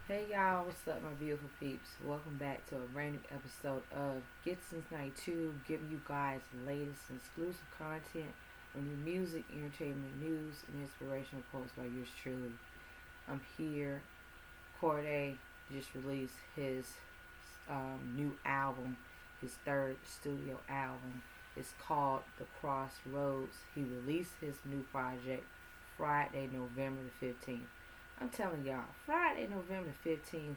Hey y'all, what's up, my beautiful peeps? Welcome back to a brand new episode of Get Since 92, giving you guys the latest and exclusive content on new music, entertainment, news, and inspirational quotes by yours truly. I'm here. Cordae just released his new album, his third studio album. It's called The Crossroads. He released his new project Friday, November the 15th. I'm telling y'all, Friday, November 15th,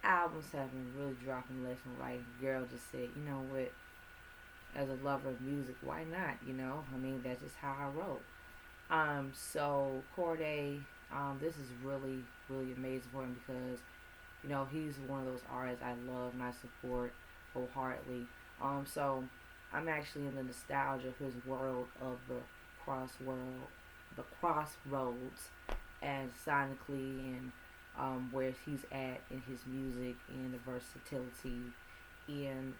albums have been really dropping left and right. Girl just said, you know what, as a lover of music, why not? I mean, that's just how I roll. So Cordae, this is really, really amazing for him because, he's one of those artists I love and I support wholeheartedly. So I'm actually in the nostalgia of his world of the crossroads, and sonically and where he's at in his music and the versatility and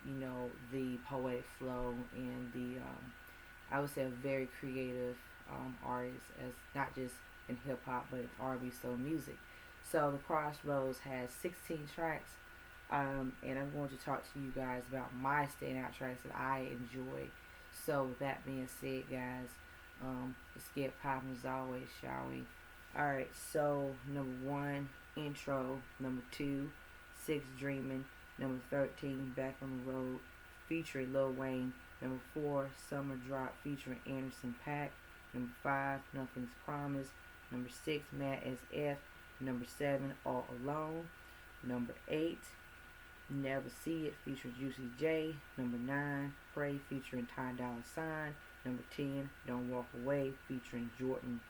the poetic flow and the I would say a very creative artist, as not just in hip hop but in R&B soul music. So the Crossroads has 16 tracks, and I'm going to talk to you guys about my standout tracks that I enjoy. So with that being said, guys, let's get popping as always, shall we? Alright, so number one, intro. Number two, Six Dreamin'. Number 13, Back on the Road, featuring Lil Wayne. Number four, Summer Drop, featuring Anderson .Paak. Number five, Nothing's Promised. Number six, Mad as F. Number seven, All Alone. Number eight, Never See It, featuring Juicy J. Number nine, Pray, featuring Ty Dolla $ign. Number 10, Don't Walk Away, featuring Jordan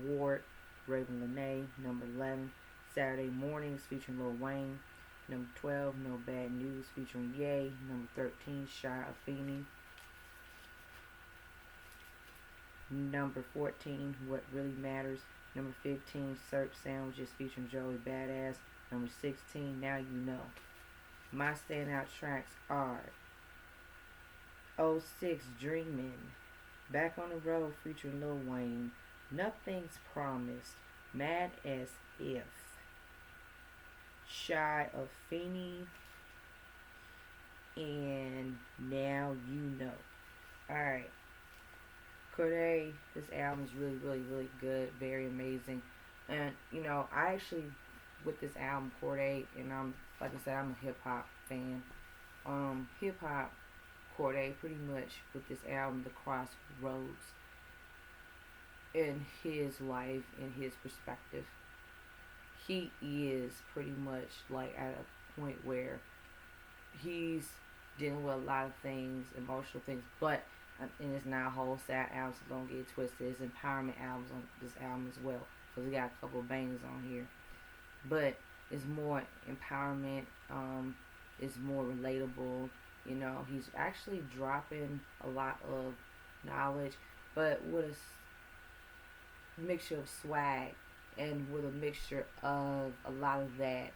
Ward. Raven Lene. Number 11, Saturday Mornings, featuring Lil Wayne. Number 12, No Bad News, featuring Ye. Number 13, Shy Afeni. Number 14, What Really Matters. Number 15, Surf Sandwiches, featuring Joey Badass. Number 16, Now You Know. My standout tracks are '06 Dreamin', Back on the Road, featuring Lil Wayne. Nothing's Promised, Mad as If, Shy of Feeney, and Now You Know. Alright, Cordae, this album is really, really, really good, very amazing. And, I actually, with this album, Cordae, and like I said, I'm a hip hop fan. Hip hop, Cordae, pretty much with this album, The Crossroads, in his life, in his perspective, he is pretty much like at a point where he's dealing with a lot of things, emotional things, but and it's not a whole sad album, so don't get it twisted. It's empowerment albums on this album as well, because we got a couple of bangers on here, but it's more empowerment. It's more relatable. He's actually dropping a lot of knowledge, but with a mixture of swag and with a mixture of a lot of that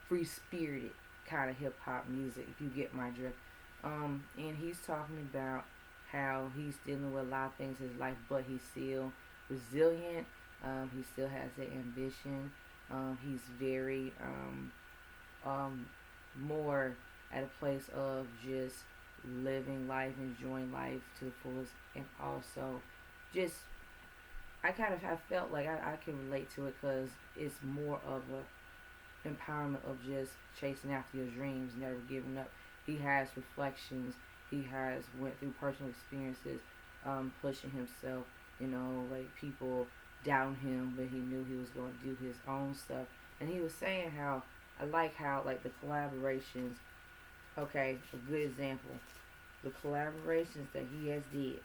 free spirited kind of hip hop music, if you get my drift. And he's talking about how he's dealing with a lot of things in his life, but he's still resilient. He still has that ambition. He's very more at a place of just living life, enjoying life to the fullest, and also just I felt like I can relate to it because it's more of a empowerment of just chasing after your dreams, never giving up. He has reflections. He has went through personal experiences, pushing himself. Like people down him, but he knew he was going to do his own stuff. And he was saying how I like how like the collaborations. Okay, a good example, the collaborations that he has did.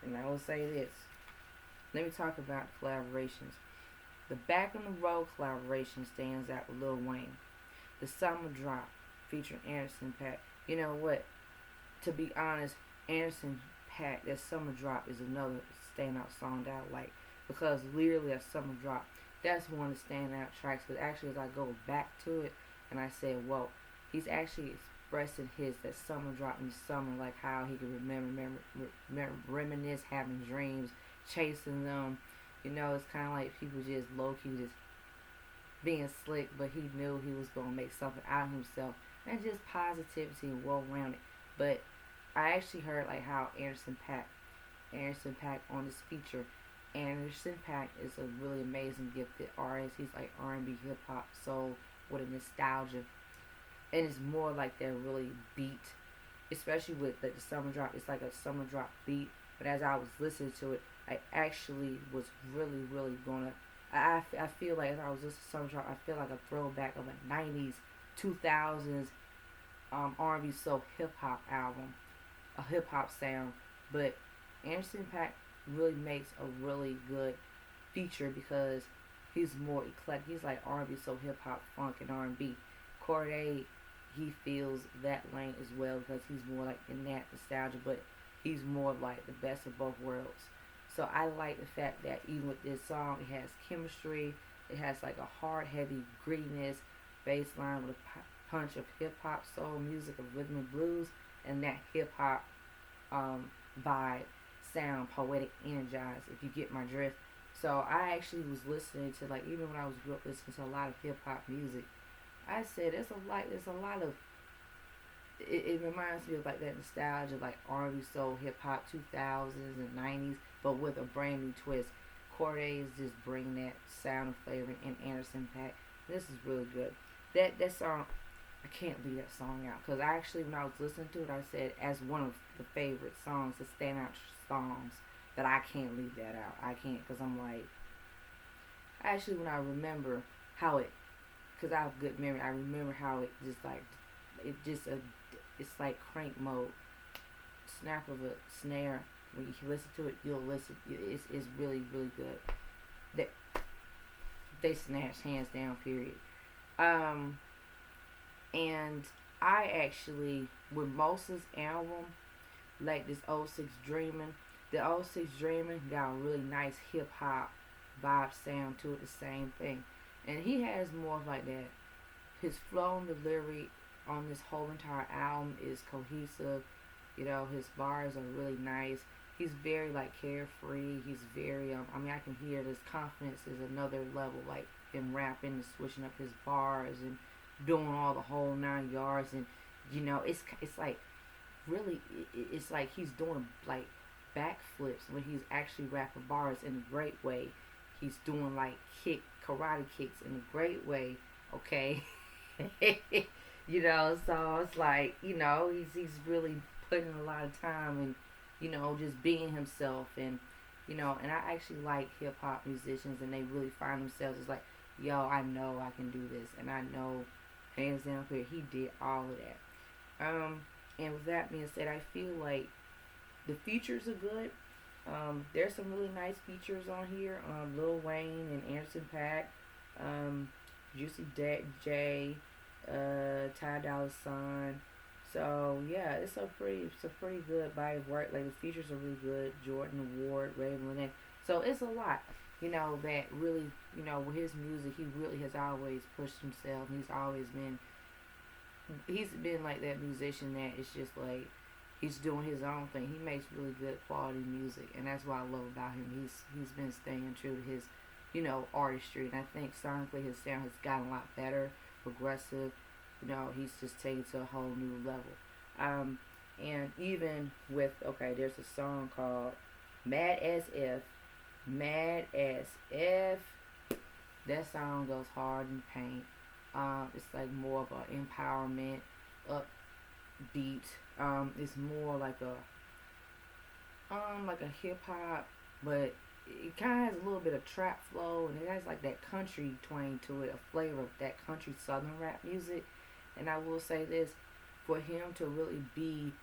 And I will say this. Let me talk about collaborations. The Back on the Road collaboration stands out with Lil Wayne. The Summer Drop featuring Anderson .Paak. You know what? To be honest, Anderson .Paak, that Summer Drop is another standout song that I like, because literally a Summer Drop, that's one of the standout tracks. Because actually, as I go back to it, and I say, whoa, he's actually expressing that summer drop in the summer, like how he could reminisce having dreams, chasing them. It's kind of like people just low key just being slick, but he knew he was gonna make something out of himself, and just positivity and well rounded. But I actually heard like how Anderson Paak on this feature. Anderson Paak is a really amazing gifted artist. He's like R&B, hip hop, soul with a nostalgia, and it's more like that really beat, especially with like the summer drop. It's like a summer drop beat. But as I was listening to it, I actually was really gonna. I feel like as I was listening to summer drop, I feel like a throwback of a '90s, 2000s R&B soul hip hop album, a hip hop sound. But Anderson Paak really makes a really good feature because he's more eclectic. He's like R&B, so hip hop, funk, and R&B. Cordae, he feels that lane as well because he's more like in that nostalgia, but he's more like the best of both worlds. So I like the fact that even with this song, it has chemistry. It has like a hard, heavy grittiness, bass line with a punch of hip hop, soul music, of rhythm and blues, and that hip hop vibe, sound, poetic, energized. If you get my drift. So I actually was listening to like even when I was grew up listening to a lot of hip hop music. I said there's a lot of it reminds me of like that nostalgia, like R&B, soul, hip hop, 2000s and 90s, but with a brand new twist. Cordae is just bringing that sound and flavor in Anderson Paak. This is really good. That song, I can't leave that song out because actually when I was listening to it, I said as one of the favorite songs, the standout songs, that I can't leave that out. I can't because I'm like, actually when I remember how it, because I have good memory, I remember how it just like, it just it's like crank mode, snap of a snare. When you listen to it, you'll listen. It's really good. They snatch hands down. Period. And I actually with Moses' album, like this '06 Dreamin'. The '06 Dreamin' got a really nice hip hop vibe sound to it. The same thing, and he has more of like that. His flow and delivery on this whole entire album is cohesive. You know, his bars are really nice. He's very like carefree. He's very I mean I can hear his confidence is another level, like him rapping and switching up his bars and doing all the whole 9 yards, and you know it's like really it's like he's doing like backflips when he's actually rapping bars in a great way. He's doing like karate kicks in a great way. Okay. You know, so it's like, you know, he's really putting a lot of time and, you know, just being himself, and you know, and I actually like hip hop musicians and they really find themselves as like, yo, I know I can do this, and I know hands down here he did all of that. And with that being said, I feel like the features are good. There's some really nice features on here. Lil Wayne and Anderson Paak, Juicy J, Ty Dolla $ign. So yeah, it's a pretty good body of work. Like the features are really good. Jordan Ward, Raven Lynette. So it's a lot, you know, that really, you know, with his music, he really has always pushed himself. He's been like that musician that it's just like he's doing his own thing. He makes really good quality music, and that's what I love about him. He's been staying true to his, you know, artistry, and I think sonically his sound has gotten a lot better, progressive. You know, he's just taken to a whole new level. And even with there's a song called Mad as If. Mad as If. That song goes hard in paint. It's like more of an empowerment, upbeat. It's more like a hip hop, but it kind of has a little bit of trap flow, and it has like that country twang to it, a flavor of that country southern rap music. And I will say this, for him to really be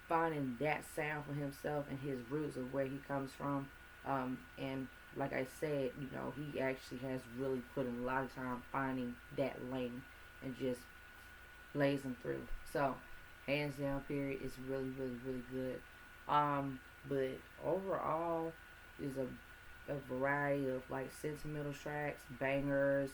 finding that sound for himself and his roots of where he comes from, and like I said, you know, he actually has really put in a lot of time finding that lane and just blazing through. So, hands down, period, is really good. But overall, is a variety of like sentimental tracks, bangers,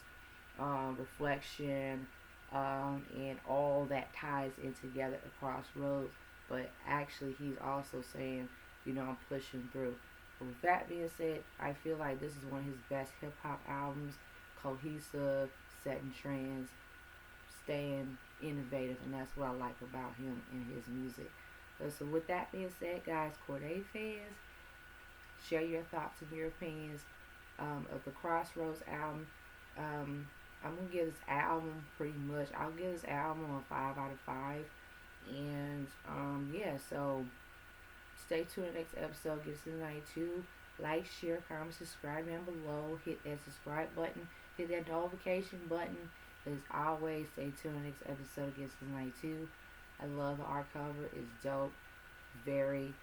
reflection, and all that ties in together at Crossroads. But actually, he's also saying, you know, I'm pushing through. But with that being said, I feel like this is one of his best hip hop albums. cohesive, setting trends, staying innovative, and that's what I like about him and his music. So with that being said, guys, Cordae fans, share your thoughts and your opinions of the Crossroads album. I'm gonna give this album pretty much. I'll give this album a 5 out of 5. And yeah, so stay tuned to the next episode. Get to 92. Like, share, comment, subscribe down below. Hit that subscribe button. Hit that notification button. As always, stay tuned to the next episode. Get to 92. I love the art cover. It's dope. Very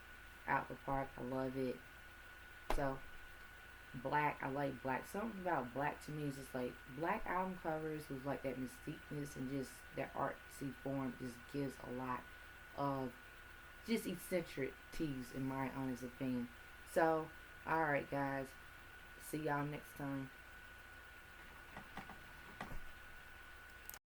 out the park. I love it. So black, I like black. Something about black to me is just like black album covers with like that mystiqueness and just that artsy form just gives a lot of just eccentricities in my honest opinion. So alright guys, see y'all next time.